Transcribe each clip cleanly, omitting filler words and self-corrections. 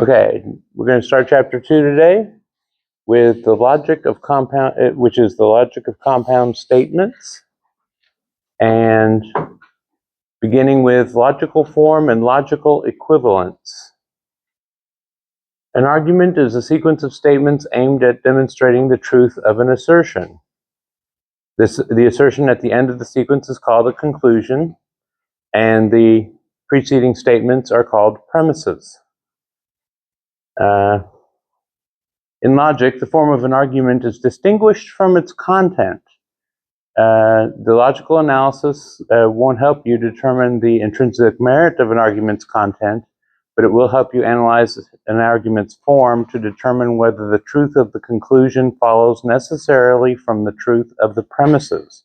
Okay, we're going to start chapter 2 today with the logic of compound, which is the logic of compound statements, and beginning with logical form and logical equivalence. An argument is a sequence of statements aimed at demonstrating the truth of an assertion. The assertion at the end of the sequence is called a conclusion, and the preceding statements are called premises. In logic, the form of an argument is distinguished from its content. The logical analysis won't help you determine the intrinsic merit of an argument's content, but it will help you analyze an argument's form to determine whether the truth of the conclusion follows necessarily from the truth of the premises.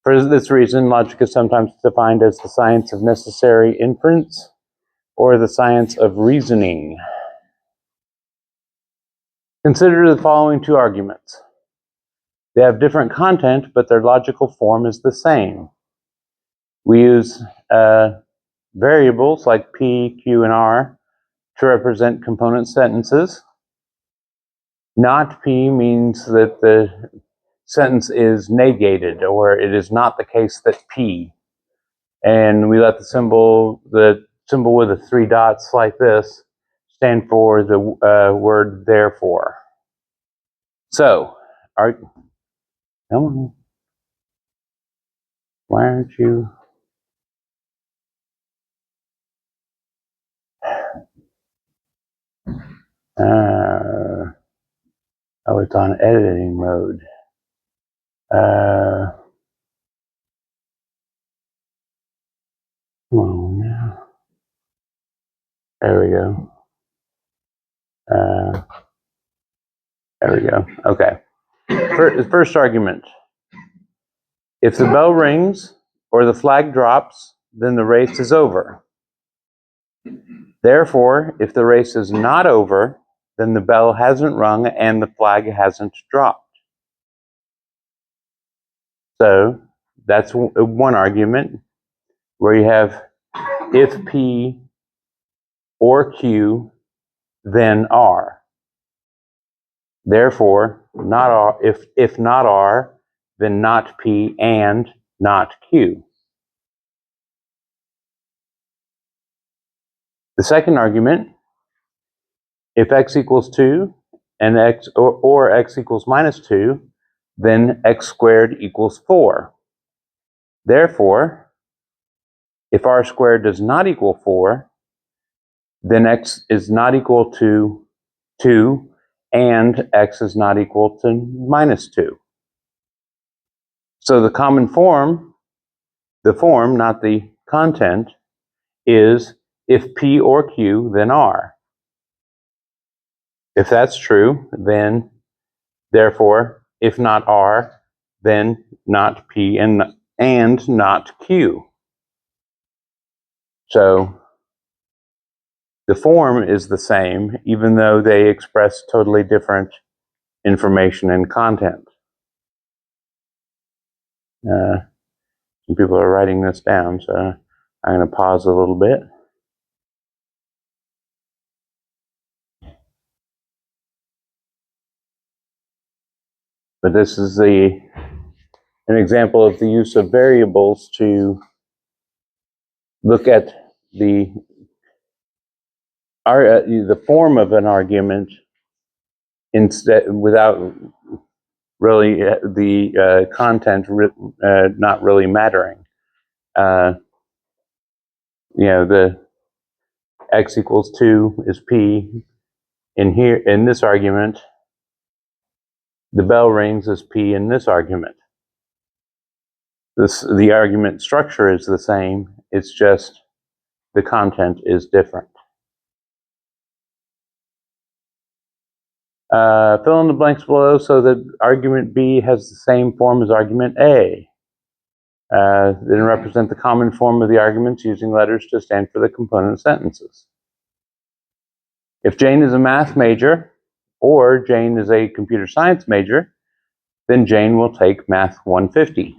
For this reason, logic is sometimes defined as the science of necessary inference or the science of reasoning. Consider the following two arguments. They have different content, but their logical form is the same. We use variables like P, Q, and R to represent component sentences. Not P means that the sentence is negated, or it is not the case that P. And we let the symbol with the three dots like this stand for the word therefore. So, come on. Why aren't you? Oh, it's on editing mode. Come on now. There we go. There we go. Okay. First argument. If the bell rings or the flag drops, then the race is over. Therefore, if the race is not over, then the bell hasn't rung and the flag hasn't dropped. So that's one argument where you have if P or Q, then R. Therefore, not R, if not R, then not P and not Q. The second argument, if x equals 2 and x or x equals minus 2, then x squared equals 4. Therefore, if r squared does not equal 4, then x is not equal to 2 and x is not equal to minus 2. So the common form, the form, not the content, is if P or Q, then R. If that's true, then therefore, if not R, then not P and not Q. So the form is the same, even though they express totally different information and content. Some people are writing this down, so I'm going to pause a little bit. But this is an example of the use of variables to look at the form of an argument instead, without really the content not really mattering. The x equals 2 is P. In this argument, the bell rings as P in this argument. The argument structure is the same, it's just the content is different. Fill in the blanks below so that argument B has the same form as argument A. Then represent the common form of the arguments using letters to stand for the component sentences. If Jane is a math major, or Jane is a computer science major, then Jane will take Math 150.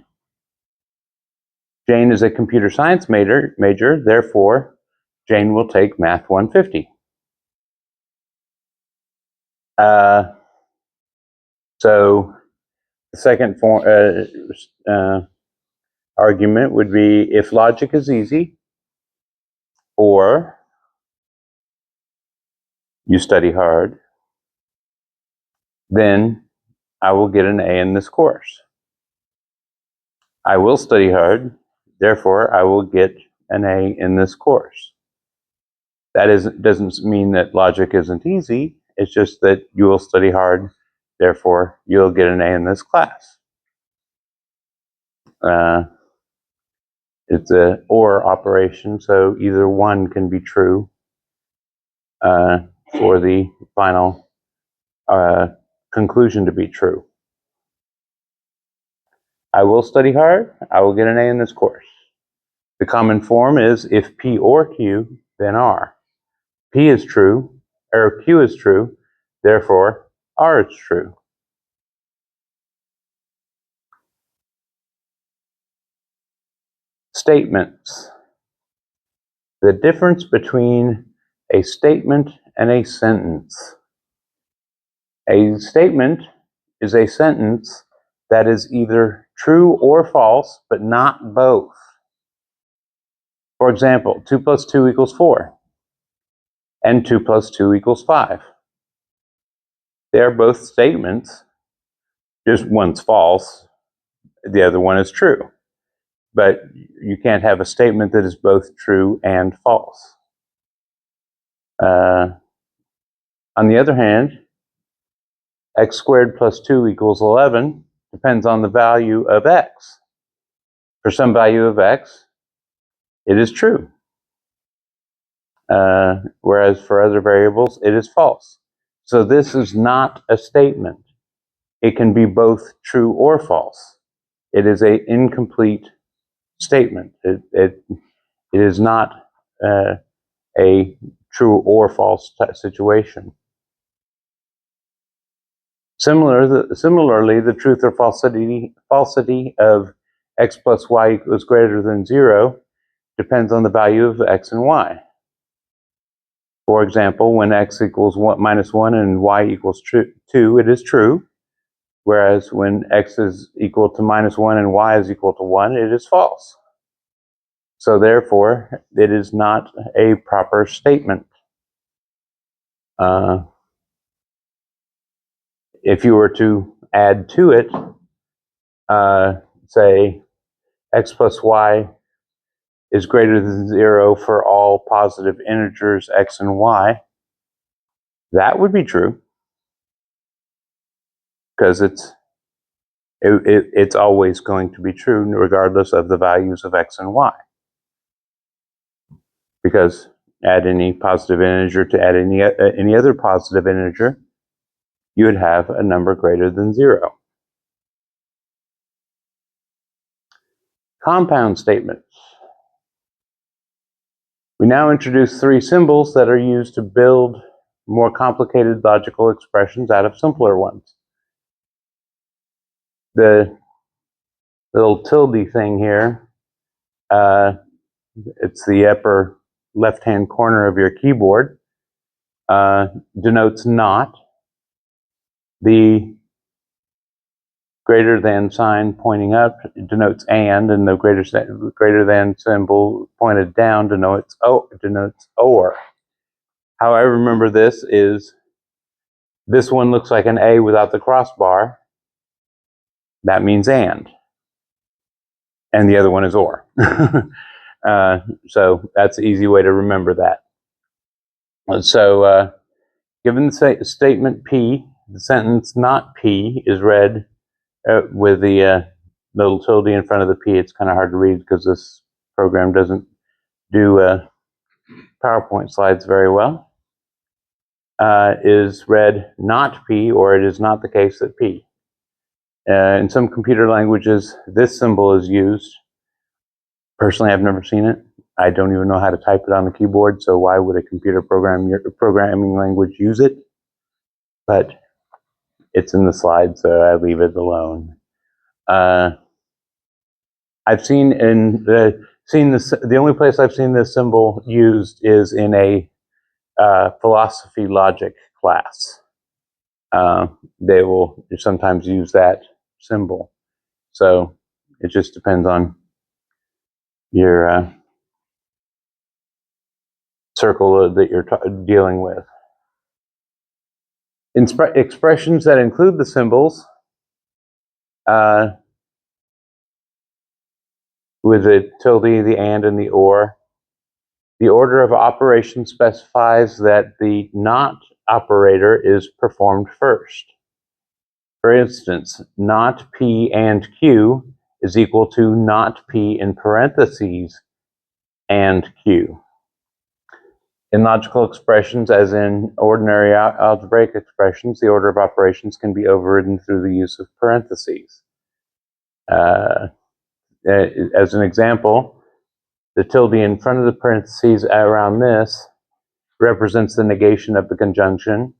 Jane is a computer science major, therefore Jane will take Math 150. So the second argument would be if logic is easy, or you study hard, then I will get an A in this course. I will study hard, therefore I will get an A in this course. That doesn't mean that logic isn't easy. It's just that you will study hard, therefore you'll get an A in this class. It's a or operation, so either one can be true for the final conclusion to be true. I will study hard, I will get an A in this course. The common form is if P or Q, then R. P is true, or Q is true, therefore R is true. Statements. The difference between a statement and a sentence. A statement is a sentence that is either true or false, but not both. For example, 2 plus 2 equals 4, and 2 plus 2 equals 5. They are both statements. Just one's false, the other one is true. But you can't have a statement that is both true and false. On the other hand, x squared plus 2 equals 11 depends on the value of x. For some value of x, it is true. Whereas for other variables, it is false. So this is not a statement. It can be both true or false. It is an incomplete statement. It is not a true or false situation. Similarly, the truth or falsity of x plus y equals greater than 0 depends on the value of x and y. For example, when x equals minus 1 and y equals 2, it is true. Whereas when x is equal to minus 1 and y is equal to 1, it is false. So therefore, it is not a proper statement. If you were to add to it, say, x plus y is greater than 0 for all positive integers x and y, that would be true, because it's always going to be true regardless of the values of x and y. Because add any positive integer to add any other positive integer, you would have a number greater than 0. Compound statements. We now introduce 3 symbols that are used to build more complicated logical expressions out of simpler ones. The little tilde thing here, it's the upper left-hand corner of your keyboard, denotes not. The greater than sign pointing up denotes and the greater than symbol pointed down denotes or. How I remember this is, this one looks like an A without the crossbar. That means and the other one is or. So that's an easy way to remember that. So given the statement P, the sentence not P is read with the little tilde in front of the P. It's kind of hard to read because this program doesn't do PowerPoint slides very well. Is read not P, or it is not the case that P. In some computer languages, this symbol is used. Personally, I've never seen it. I don't even know how to type it on the keyboard, so why would a computer programming language use it? But it's in the slide, so I leave it alone. I've seen the only place I've seen this symbol used is in a philosophy logic class. they will sometimes use that symbol. So it just depends on your circle that you're dealing with. Expressions that include the symbols with the tilde, the and the or. The order of operation specifies that the not operator is performed first. For instance, not P and Q is equal to not P in parentheses and Q. In logical expressions, as in ordinary algebraic expressions, the order of operations can be overridden through the use of parentheses. As an example, the tilde in front of the parentheses around this represents the negation of the conjunction,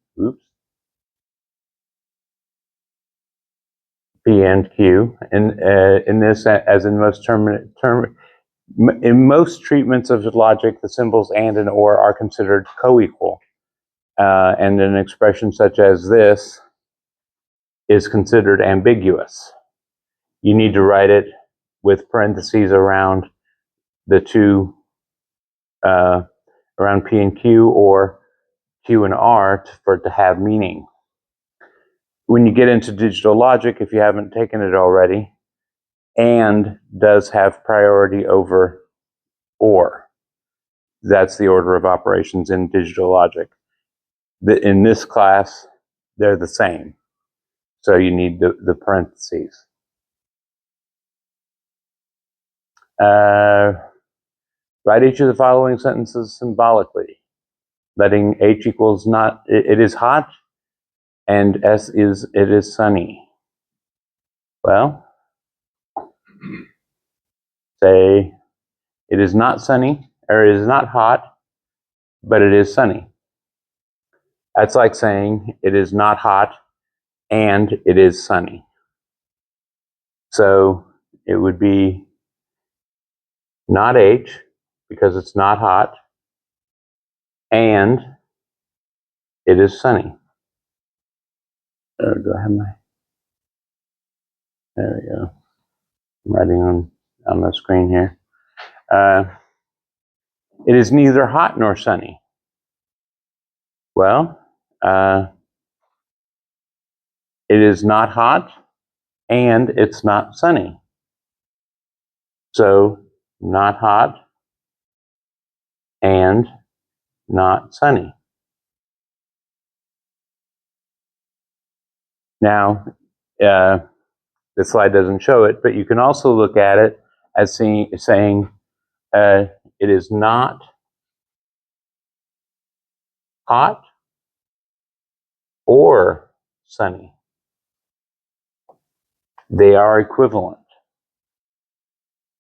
P and Q. In this, as in most treatments of logic, the symbols and or are considered co-equal. And an expression such as this is considered ambiguous. You need to write it with parentheses around the two, around P and Q or Q and R for it to have meaning. When you get into digital logic, if you haven't taken it already, and does have priority over or. That's the order of operations in digital logic. In this class, they're the same. So you need the parentheses. Write each of the following sentences symbolically, letting H equals not, it is hot, and S is, it is sunny. Well, say, it is not sunny, or it is not hot, but it is sunny. That's like saying, it is not hot, and it is sunny. So it would be not H, because it's not hot, and it is sunny. Do I have my, there we go. I'm writing on the screen here. It is neither hot nor sunny. Well, it is not hot, and it's not sunny. So, not hot, and not sunny. Now, the slide doesn't show it, but you can also look at it as saying it is not hot or sunny. They are equivalent.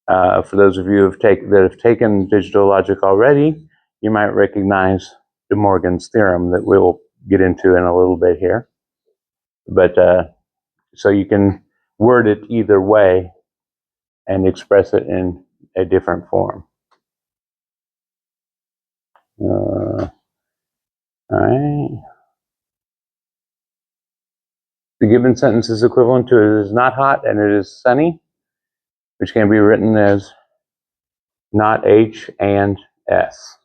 For those of you that have taken digital logic already, you might recognize De Morgan's theorem that we'll get into in a little bit here. But so you can word it either way and express it in a different form. All right. The given sentence is equivalent to it is not hot and it is sunny, which can be written as not H and S.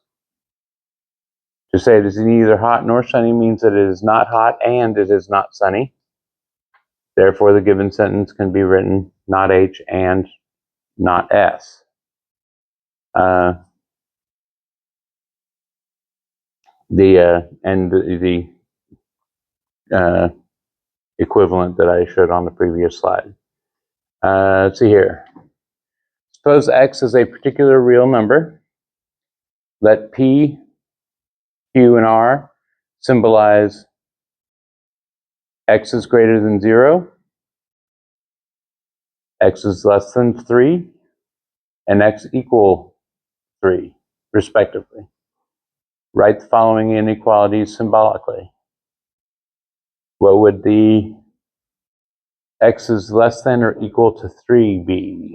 To say it is neither hot nor sunny means that it is not hot and it is not sunny. Therefore, the given sentence can be written not H and not S. The equivalent that I showed on the previous slide. Let's see here. Suppose X is a particular real number. Let P, Q, and R symbolize X is greater than 0, X is less than 3, and X equal 3, respectively. Write the following inequalities symbolically. What would the X is less than or equal to 3 be?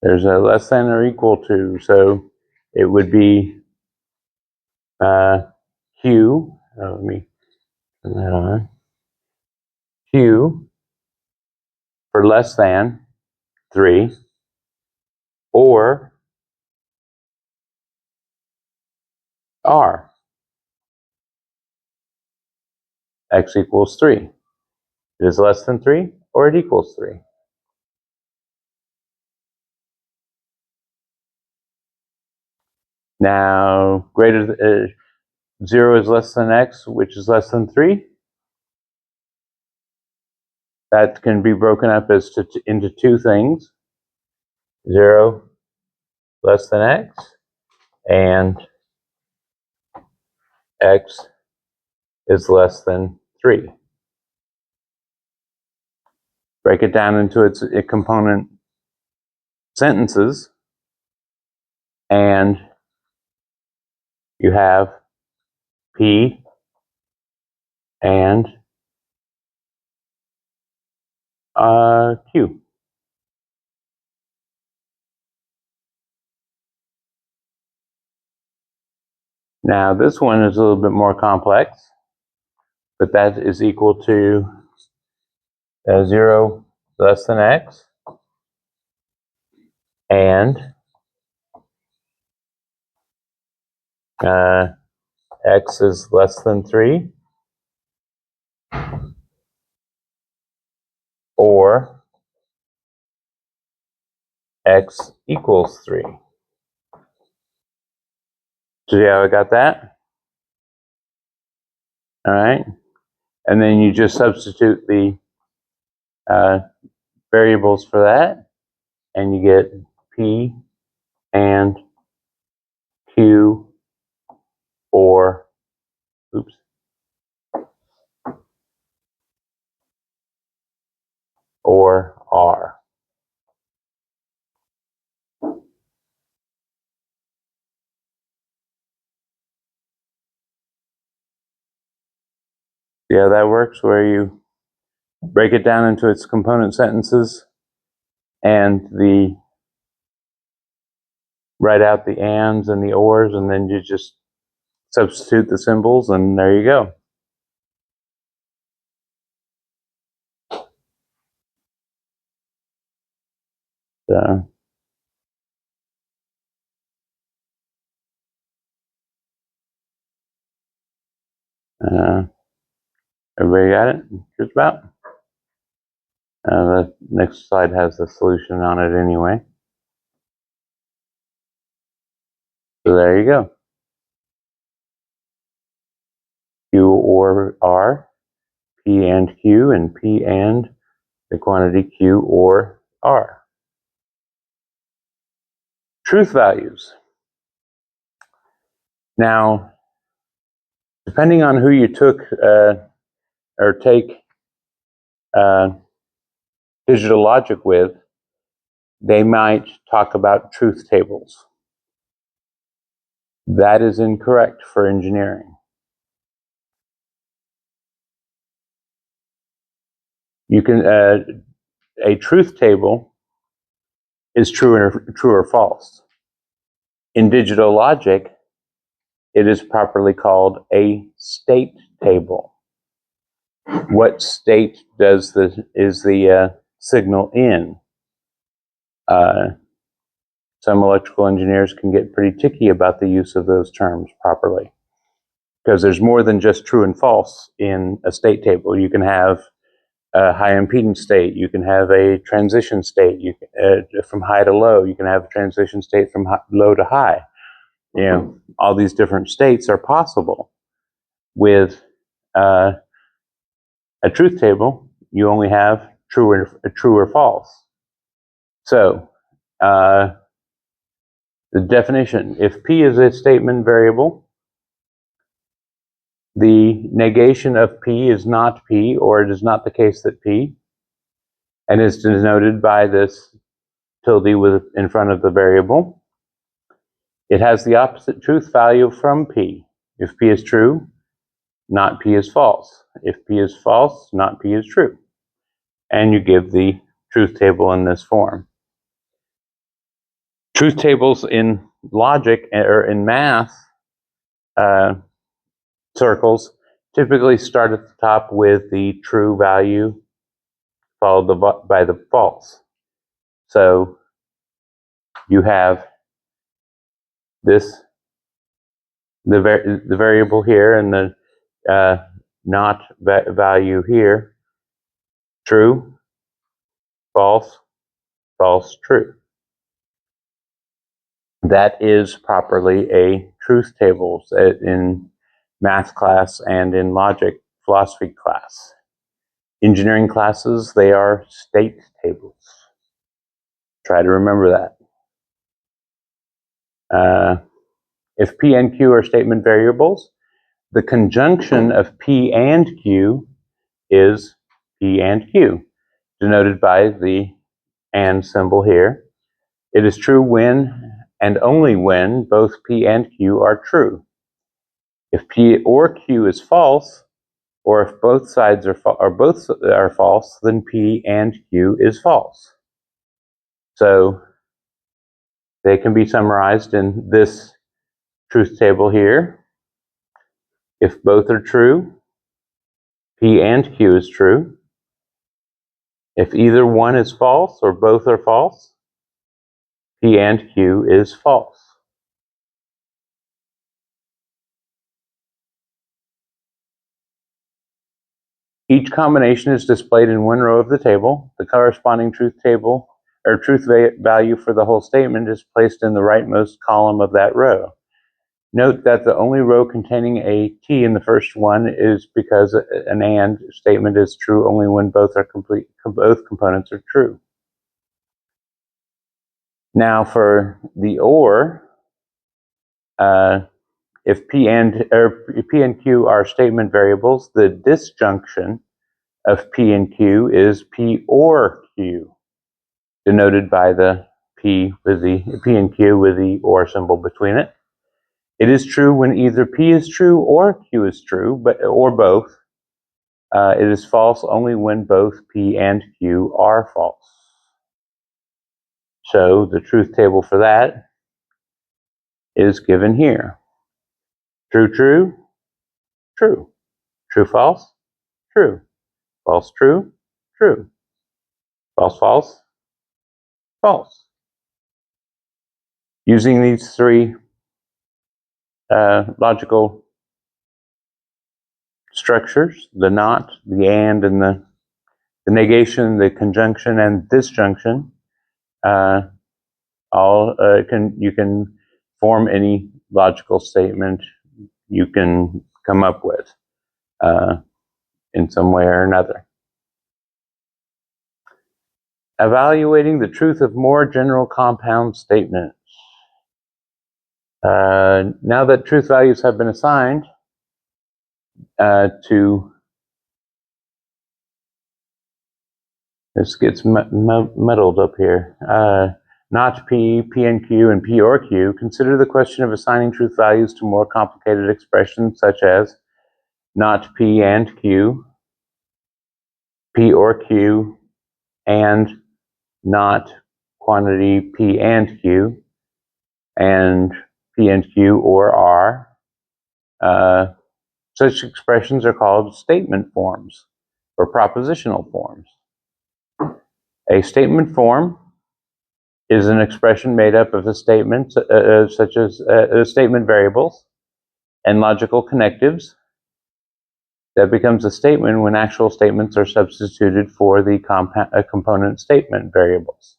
There's a less than or equal to, so it would be Q. Let me turn that on. Q for less than 3, or R, x equals 3. It is less than 3 or it equals 3. Now, 0 is less than x, which is less than 3. That can be broken up into two things. 0 less than x, and x is less than 3. Break it down into its component sentences, and you have P and Q. Now this one is a little bit more complex, but that is equal to 0 less than x, and x is less than 3, or x equals 3. See how I got that? All right. And then you just substitute the variables for that, and you get P and Q or R. See how that works, where you break it down into its component sentences and write out the ands and the ors, and then you just substitute the symbols, and there you go. So, everybody got it? Just about? The next slide has the solution on it anyway. So there you go. Q or R, P and Q, and P and the quantity Q or R. Truth values. Now, depending on who you took or take digital logic with, they might talk about truth tables. That is incorrect for engineering. You can a truth table is true or false. In digital logic, it is properly called a state table. What state is the signal in? Some electrical engineers can get pretty ticky about the use of those terms properly, because there's more than just true and false in a state table. You can have a high impedance state, you can have a transition state, you can, from high to low, you can have a transition state from low to high. You know, all these different states are possible. With a truth table, you only have true or false. So the definition: if P is a statement variable, the negation of P is not P, or it is not the case that P, and is denoted by this tilde in front of the variable. It has the opposite truth value from P. If P is true, not P is false. If P is false, not P is true. And you give the truth table in this form. Truth tables in logic or in math circles typically start at the top with the true value followed by the false. So you have this, the variable here, and the not value here, true, false, false, true. That is properly a truth table in math class and in logic philosophy class. Engineering classes, they are state tables. Try to remember that. If P and Q are statement variables, the conjunction of P and Q is P and Q, denoted by the and symbol here. It is true when and only when both P and Q are true. If P or Q is false, or if both sides are false, then P and Q is false. So they can be summarized in this truth table here. If both are true, P and Q is true. If either one is false or both are false, P and Q is false. Each combination is displayed in one row of the table. The corresponding truth table or truth value for the whole statement is placed in the rightmost column of that row. Note that the only row containing a T in the first one is because an AND statement is true only when both components are true. Now for the OR, if P and Q are statement variables, the disjunction of P and Q is P or Q, denoted by the P and Q with the OR symbol between it. It is true when either P is true or Q is true, or both. It is false only when both P and Q are false. So the truth table for that is given here. True, true, true. True, false, true. False, true, true. False, false, false. Using these three logical structures, the not, the and the negation, the conjunction, and disjunction, you can form any logical statement you can come up with in some way or another. Evaluating the truth of more general compound statements. Now that truth values have been assigned to, this gets muddled up here, not P, P and Q, and P or Q, consider the question of assigning truth values to more complicated expressions such as not P and Q, P or Q, and not quantity P and Q, and P and Q or R. Such expressions are called statement forms or propositional forms. A statement form is an expression made up of a statement such as statement variables and logical connectives that becomes a statement when actual statements are substituted for the component statement variables.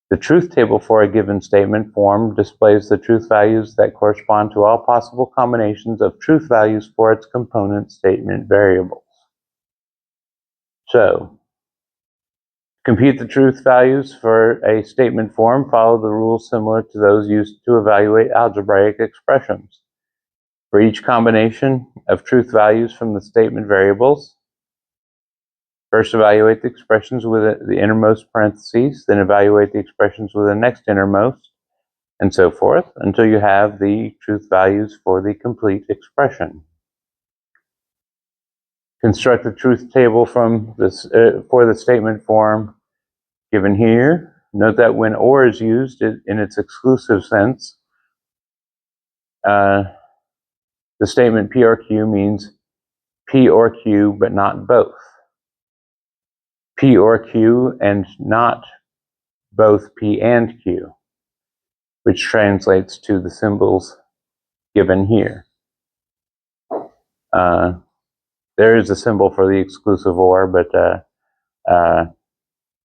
The truth table for a given statement form displays the truth values that correspond to all possible combinations of truth values for its component statement variables. So, compute the truth values for a statement form. Follow the rules similar to those used to evaluate algebraic expressions. For each combination of truth values from the statement variables, first evaluate the expressions with the innermost parentheses, then evaluate the expressions with the next innermost, and so forth, until you have the truth values for the complete expression. Construct the truth table from this for the statement form given here. note that when or is used in its exclusive sense, the statement P or Q means P or Q, but not both. P or Q and not both P and Q, which translates to the symbols given here. There is a symbol for the exclusive or, but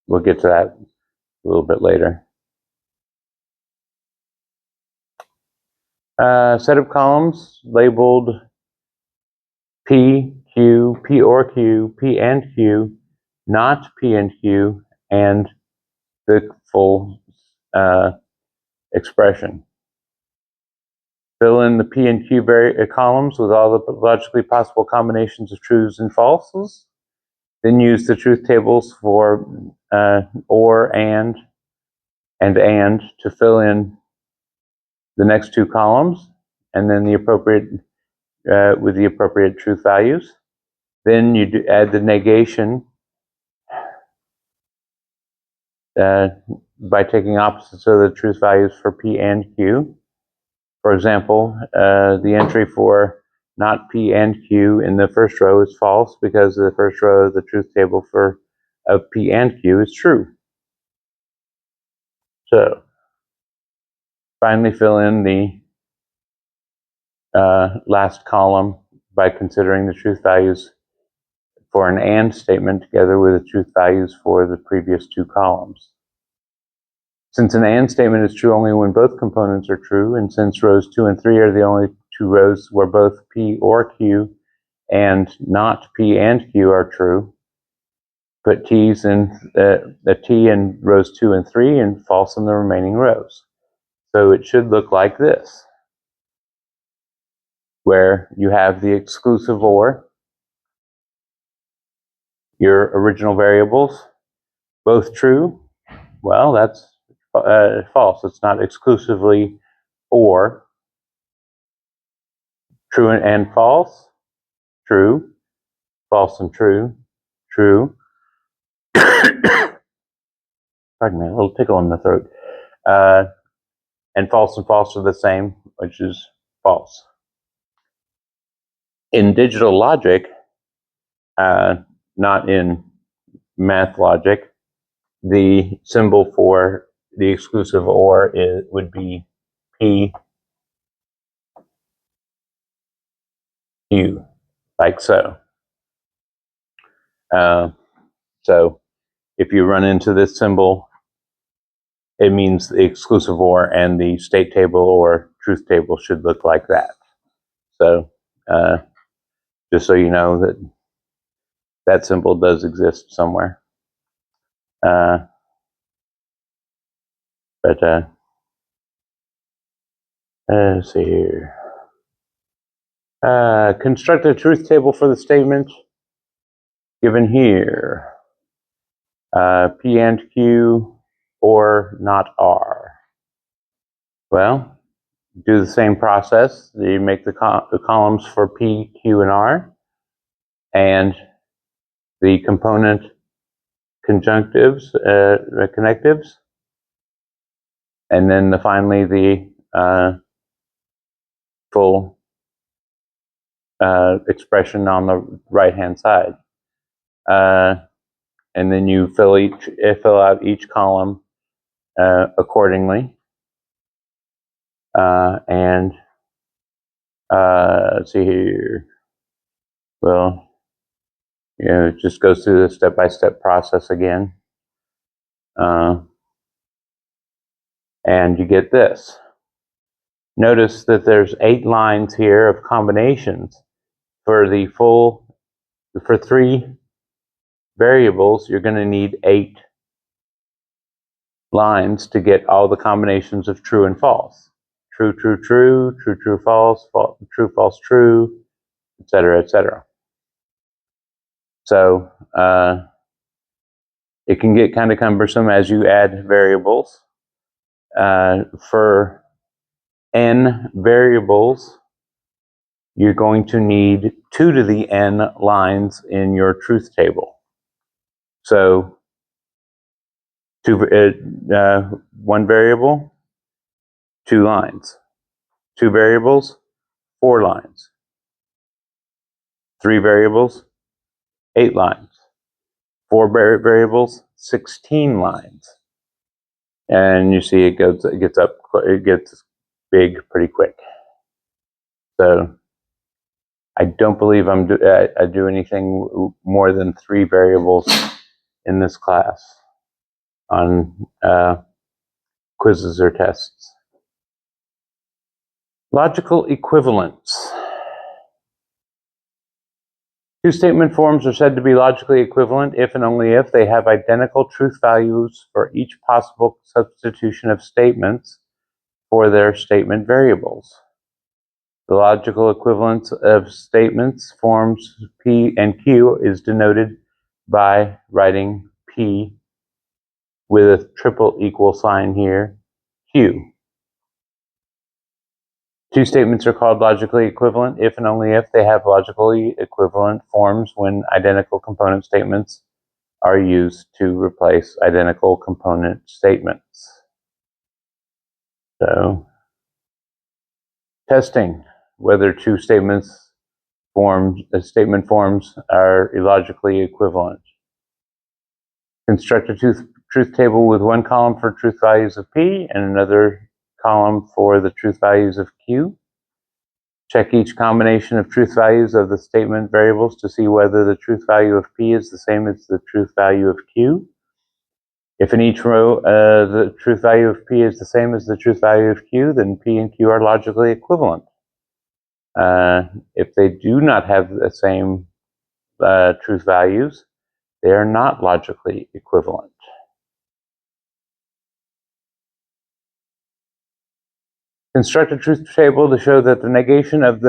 we'll get to that a little bit later. Set of columns labeled P, Q, P or Q, P and Q, not P and Q, and the full expression. Fill in the P and Q columns with all the logically possible combinations of truths and falses. Then use the truth tables for or, and to fill in the next two columns, and then the appropriate with the appropriate truth values. Then you add the negation by taking opposites of the truth values for P and Q. For example, the entry for not P and Q in the first row is false because the first row of the truth table of P and Q is true. So finally fill in the last column by considering the truth values for an and statement together with the truth values for the previous two columns. Since an and statement is true only when both components are true, and since rows 2 and 3 are the only two rows where both P or Q and not P and Q are true, put T's in the T in rows 2 and 3 and false in the remaining rows. So it should look like this, where you have the exclusive or, your original variables, both true. Well, that's false. It's not exclusively or. True and false, true, false and true, true. Pardon me, a little tickle in the throat. And false are the same, which is false. In digital logic, not in math logic, the symbol for the exclusive or would be P, Q, like so. So if you run into this symbol, it means the exclusive or, and the state table or truth table should look like that. So just so you know that that symbol does exist somewhere. Let's see here. Construct a truth table for the statement given here. P and Q or not R. Well, do the same process. You make the columns for P, Q, and R, and the component conjunctives, connectives, and then finally the full expression on the right-hand side. And then you fill out each column accordingly. And let's see here. Well, it just goes through the step-by-step process again. And you get this. Notice that there's 8 lines here of combinations. For 3 variables, you're going to need 8 lines to get all the combinations of true and false. True, true, true, true, true, false, true, false, true, etc., etc. So it can get kind of cumbersome as you add variables. For n variables, you're going to need 2 to the n lines in your truth table. So One variable, 2 lines. 2 variables, 4 lines. 3 variables, 8 lines. 4 variables, 16 lines. And you see it gets big pretty quick. So I don't believe I do anything more than 3 variables in this class on quizzes or tests. Logical equivalence. 2 statement forms are said to be logically equivalent if and only if they have identical truth values for each possible substitution of statements for their statement variables. The logical equivalence of statements forms P and Q is denoted by writing P with a triple equal sign here, Q. 2 statements are called logically equivalent if and only if they have logically equivalent forms when identical component statements are used to replace identical component statements. So, testing whether 2 statement forms are illogically equivalent. Construct a truth table with one column for truth values of P and another column for the truth values of Q. Check each combination of truth values of the statement variables to see whether the truth value of P is the same as the truth value of Q. If in each row the truth value of P is the same as the truth value of Q, then P and Q are logically equivalent. If they do not have the same truth values, they are not logically equivalent. Construct a truth table to show that the negation of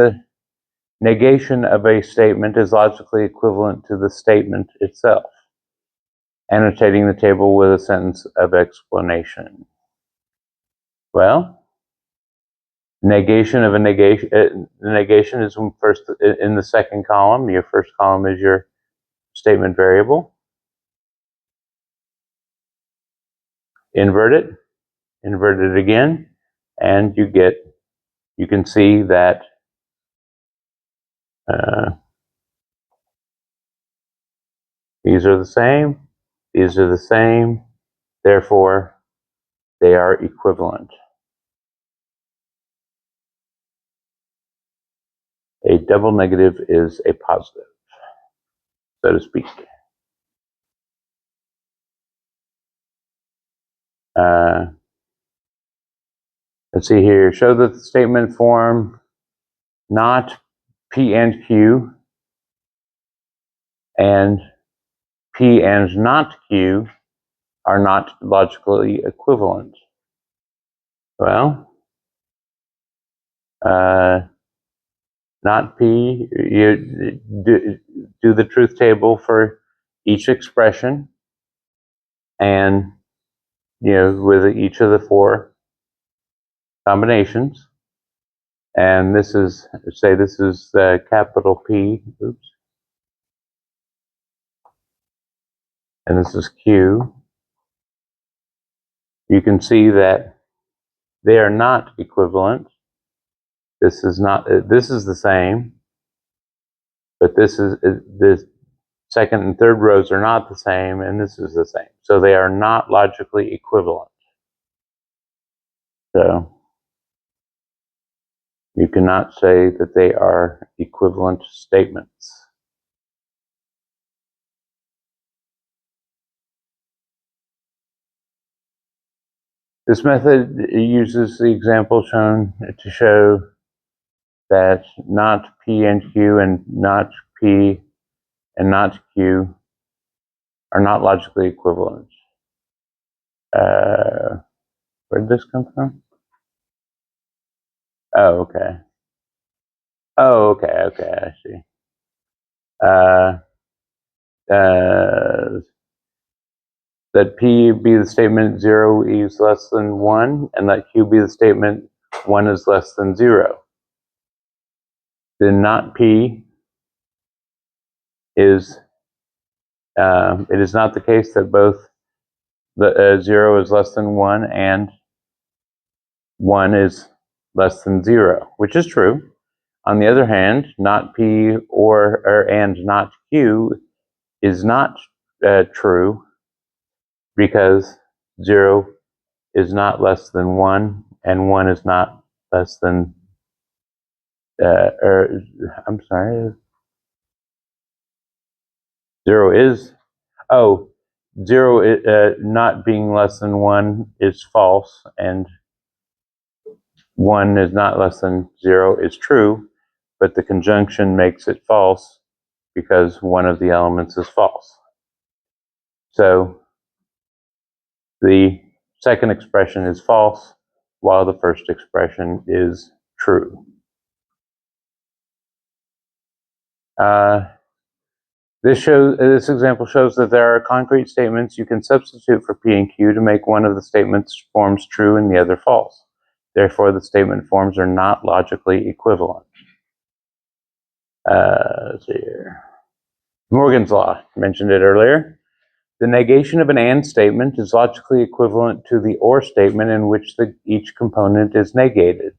a statement is logically equivalent to the statement itself. Annotating the table with a sentence of explanation. Well, negation of a negation. The negation is first in the second column. Your first column is your statement variable. Invert it again, and you can see that these are the same, these are the same, therefore they are equivalent. A double negative is a positive, so to speak. Let's see here. Show that the statement form not P and Q and P and not Q are not logically equivalent. Well, not P, you do the truth table for each expression and, with each of the 4 combinations. And this is capital P, oops. And this is Q. You can see that they are not equivalent. This is the same, but the second and third rows are not the same, and this is the same. So they are not logically equivalent. So you cannot say that they are equivalent statements. This method uses the example shown to show that not P and Q and not P and not Q are not logically equivalent. Where did this come from? Oh, okay. Oh, okay, I see. Let P be the statement 0 is less than 1, and let Q be the statement 1 is less than 0. Then not P is, it is not the case that both 0 is less than 1 and 1 is less than 0, which is true. On the other hand, not P and not Q is not true because 0 is not less than 1 and 1 is not less than, I'm sorry, 0 is, 0 not being less than 1 is false, and 1 is not less than 0 is true, but the conjunction makes it false because one of the elements is false. So the second expression is false while the first expression is true. This example shows that there are concrete statements you can substitute for P and Q to make one of the statement's forms true and the other false. Therefore, the statement forms are not logically equivalent. Let's see here. Morgan's law, mentioned it earlier. The negation of an and statement is logically equivalent to the or statement in which each component is negated.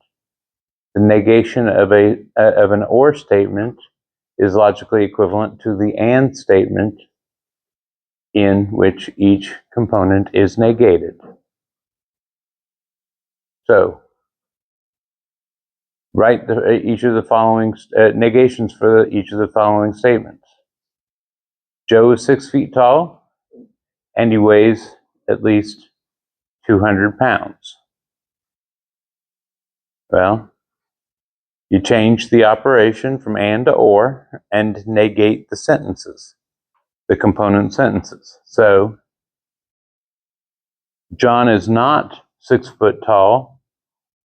The negation of an or statement is logically equivalent to the and statement in which each component is negated. So, write each of the following negations for each of the following statements. Joe is 6 feet tall, and he weighs at least 200 pounds. Well, you change the operation from and to or and negate the sentences, the component sentences. So, John is not 6 foot tall,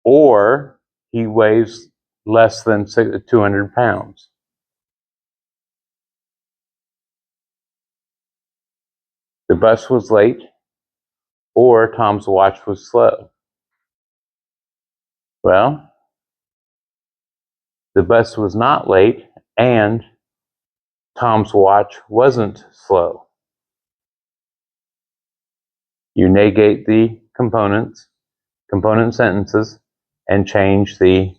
or he weighs less than 200 pounds. The bus was late, or Tom's watch was slow. Well, the bus was not late, and Tom's watch wasn't slow. You negate the component sentences, and change the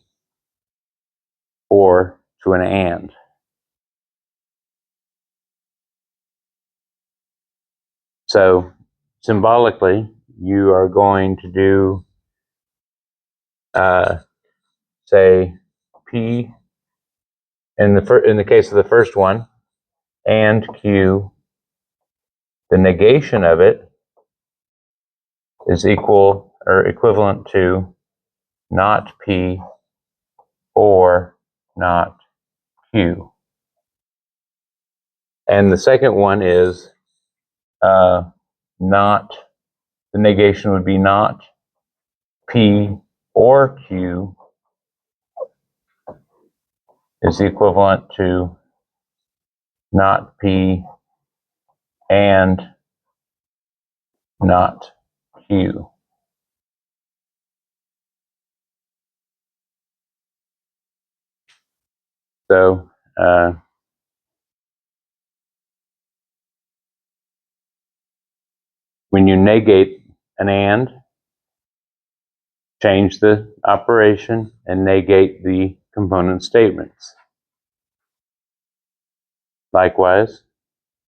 or to an and. So, symbolically, you are going to do, say, P in the case of the first one, and Q. The negation of it is equal or equivalent to not P or not Q. And the second one is not, the negation would be not P or Q is equivalent to not P and not Q. So, when you negate an and, change the operation and negate the component statements. Likewise,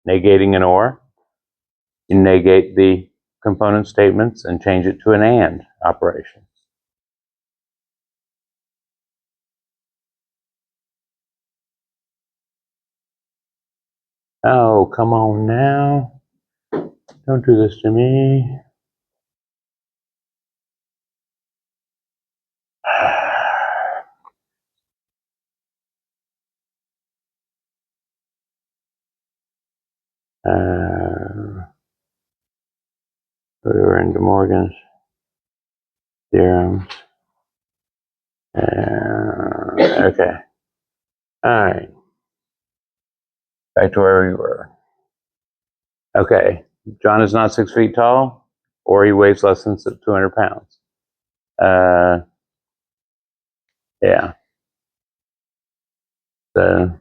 negating an or, you negate the component statements and change it to an and operation. Oh, come on now. Don't do this to me. We were into Morgan's theorems. Okay. All right. Back to where we were. Okay. John is not 6 feet tall, or he weighs less than 200 pounds. Yeah. So,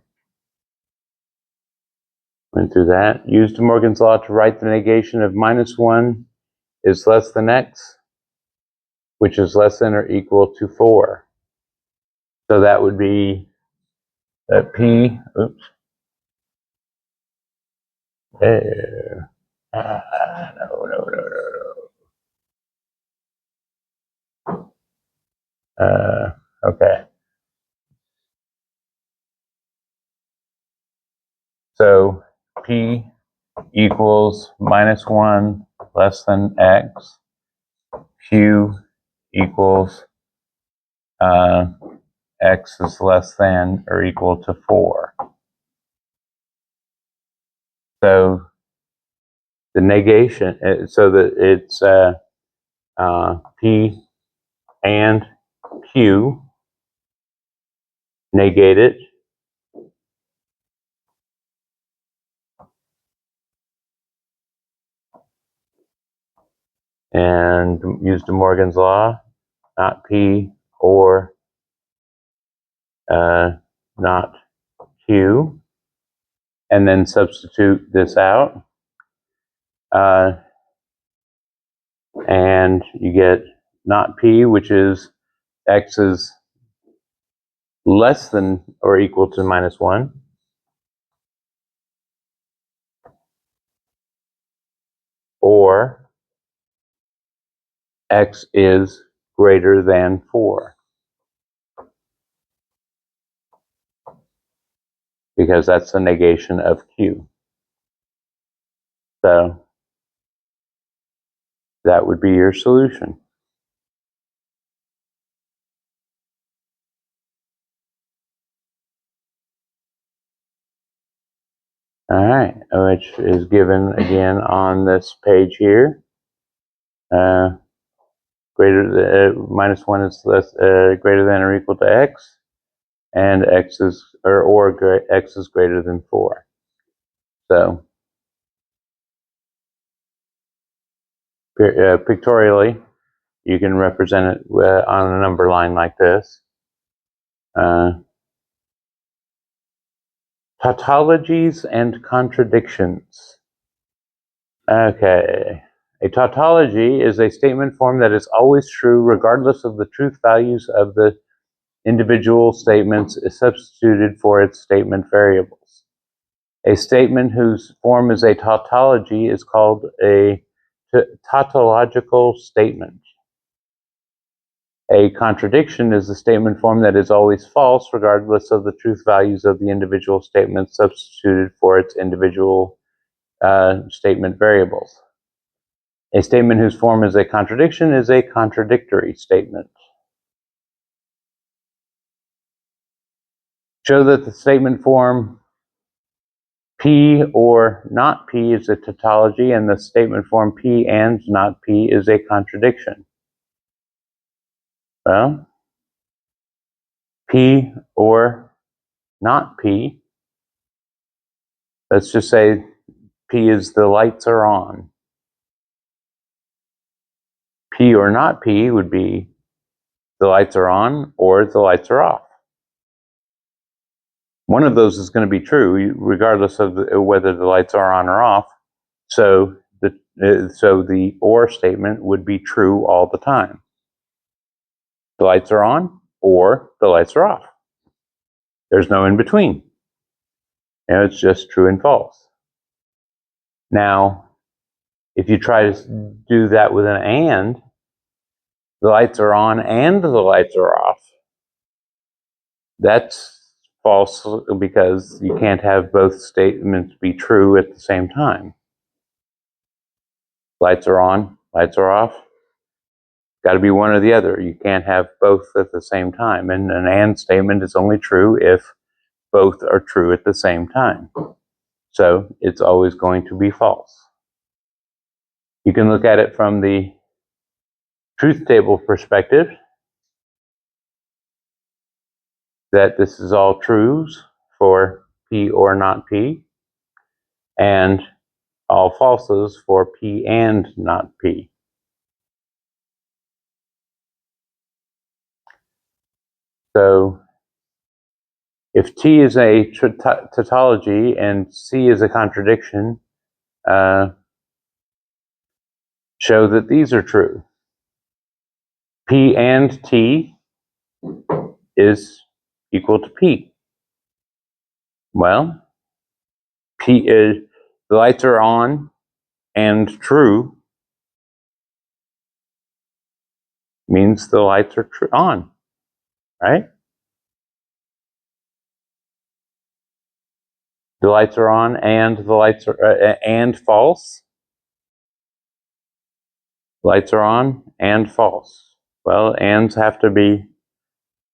went through that. Used Morgan's law to write the negation of -1 is less than x, which is less than or equal to 4. So that would be that p, oops, there. No. Okay. So p equals -1 less than x. Q equals x is less than or equal to 4. So the negation, so that it's P and Q, negate it, and use De Morgan's law, not P or not Q, and then substitute this out, and you get not P, which is x is less than or equal to -1, or x is greater than 4, because that's the negation of Q. So that would be your solution. All right, which is given again on this page here. Greater than -1 is less greater than or equal to x, and x is x is greater than 4. So pictorially, you can represent it on a number line like this. Tautologies and contradictions. Okay. A tautology is a statement form that is always true regardless of the truth values of the individual statements is substituted for its statement variables. A statement whose form is a tautology is called a tautological statement. A contradiction is a statement form that is always false regardless of the truth values of the individual statements substituted for its individual statement variables. A statement whose form is a contradiction is a contradictory statement. Show that the statement form P or not P is a tautology and the statement form P and not P is a contradiction. Well, P or not P, let's just say P is the lights are on. P or not P would be the lights are on or the lights are off. One of those is going to be true regardless of whether the lights are on or off. So the or statement would be true all the time. The lights are on or the lights are off. There's no in between. And it's just true and false. Now, if you try to do that with an and, the lights are on and the lights are off. That's false because you can't have both statements be true at the same time. Lights are on, lights are off. Got to be one or the other. You can't have both at the same time. And an and statement is only true if both are true at the same time. So it's always going to be false. You can look at it from the truth table perspective, that this is all trues for P or not P, and all falses for P and not P. So if T is a tautology and C is a contradiction, show that these are true. P and T is equal to P. Well, P is, the lights are on and true means the lights are on, right? The lights are on and the lights are and false. Lights are on and false. Well, ands have to be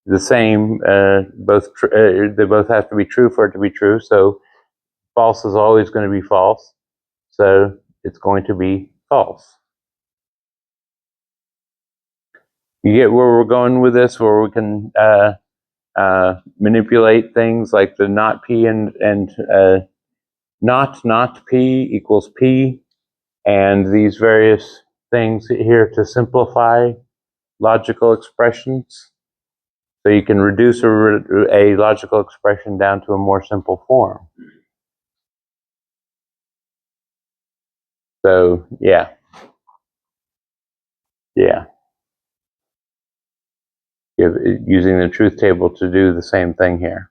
the same. They both have to be true for it to be true. So false is always going to be false. So it's going to be false. You get where we're going with this, where we can manipulate things like the not P and not P equals P, and these various things here to simplify logical expressions. So you can reduce a logical expression down to a more simple form. So yeah. Using the truth table to do the same thing here.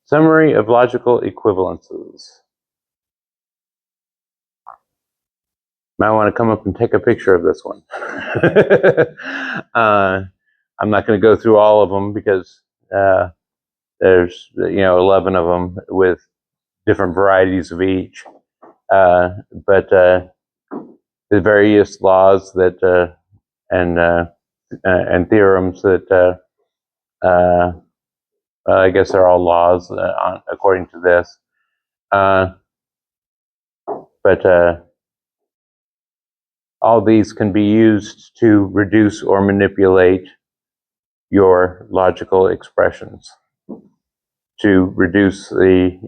Summary of logical equivalences. Might want to come up and take a picture of this one. I'm not going to go through all of them because there's 11 of them with different varieties of each. But the various laws that and theorems that I guess they're all laws according to this. But all these can be used to reduce or manipulate your logical expressions, to reduce the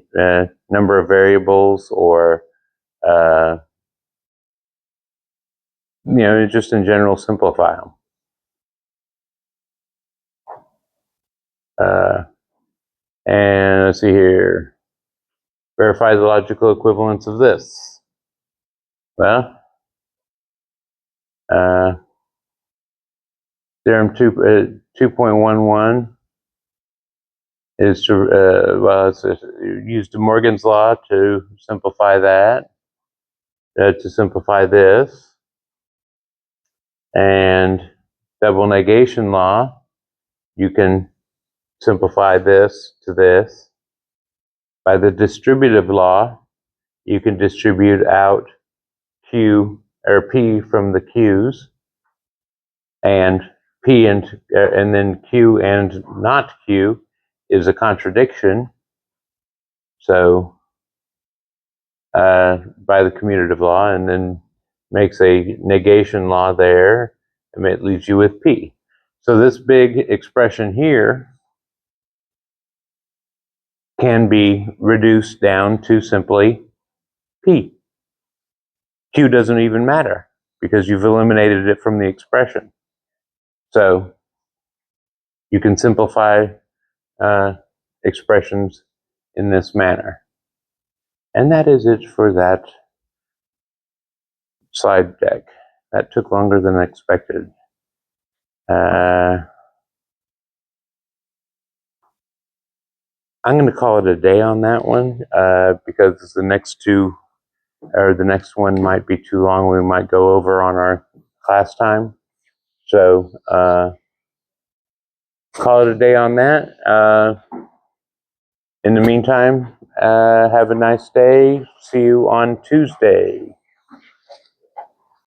number of variables, or just in general simplify them. And let's see here. Verify the logical equivalence of this. Well, theorem 2.11 is to use De Morgan's law to simplify that, to simplify this, and double negation law. You can simplify this to this. By the distributive law, you can distribute out Q or P from the Q's, and P and then Q and not Q is a contradiction. So by the commutative law, and then makes a negation law there, and it leaves you with P. So this big expression here can be reduced down to simply P. Q doesn't even matter because you've eliminated it from the expression. So you can simplify expressions in this manner. And that is it for that slide deck. That took longer than expected. I'm going to call it a day on that one because the next one might be too long. We might go over on our class time. So call it a day on that. In the meantime, have a nice day. See you on Tuesday.